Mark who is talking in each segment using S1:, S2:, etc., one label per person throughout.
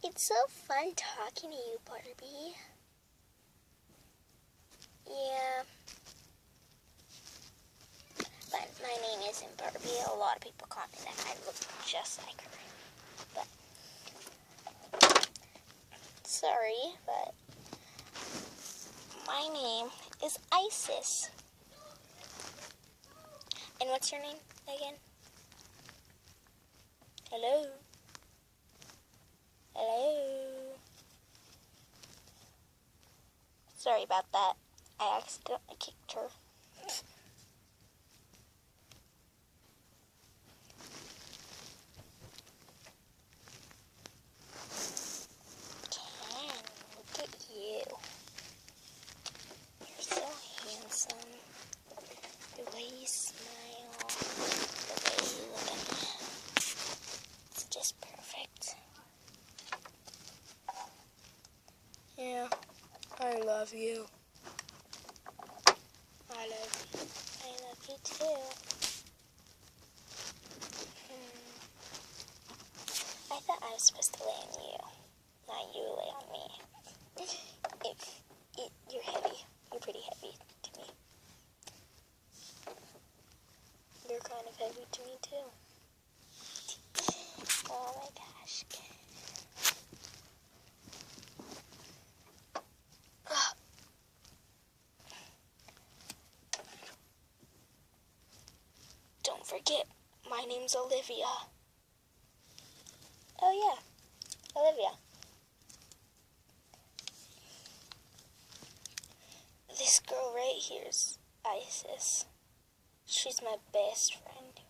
S1: It's so fun talking to you, Barbie. Yeah. But my name isn't Barbie. A lot of people call me that. I look just like her. But sorry, but my name is Isis. And what's your name again? Hello? Hello? Sorry about that. I accidentally kicked her. Ken, look at you. You're so handsome. The way you smile, the way you look at me. It's just perfect. Yeah, I love you. I love you. I love you too. I thought I was supposed to lay on you, not you lay on me. You're heavy. You're pretty heavy to me. You're kind of heavy to me too. Oh my gosh. Don't forget, my name's Olivia. Oh yeah, Olivia. This girl right here's Isis. She's my best friend.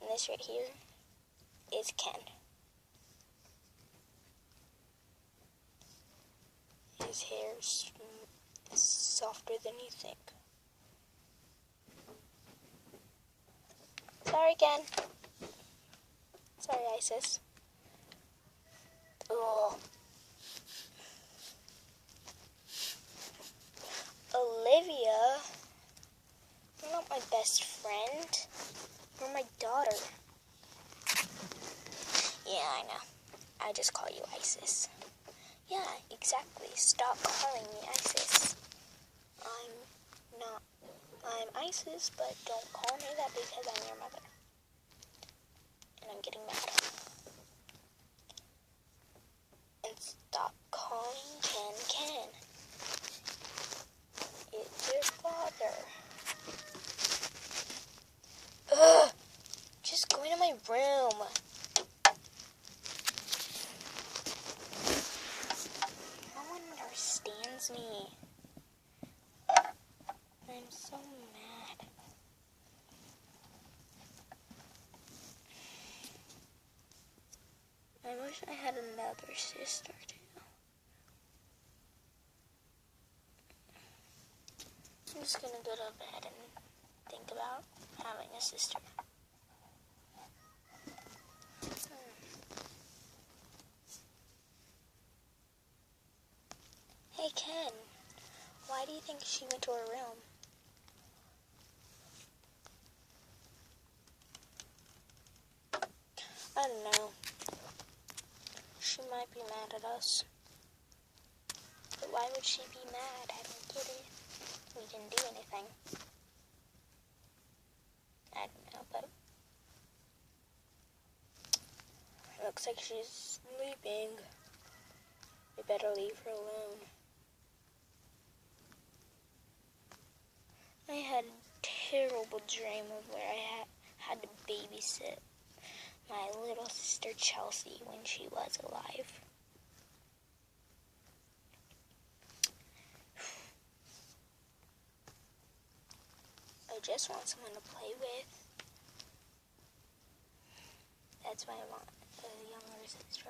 S1: And this right here is Ken. His hair's softer than you think. Sorry, Ken. Sorry, Isis. Ugh. Olivia, you're not my best friend. You're my daughter. Yeah, I know. I just call you Isis. Yeah, exactly. Stop calling me Isis. I'm Isis, but don't call me that because I'm your mother. And I'm getting mad. And stop calling Ken Ken. It's your father. Ugh! Just go into my room. No one understands me. I'm so mad. I wish I had another sister too. I'm just gonna go to bed and think about having a sister. Hey Ken, why do you think she went to her room? I don't know. She might be mad at us. But why would she be mad? I don't get it. We didn't do anything. I don't know, but it looks like she's sleeping. We better leave her alone. I had a terrible dream of where I had to babysit my little sister Chelsea when she was alive. I just want someone to play with. That's why I want a younger sister.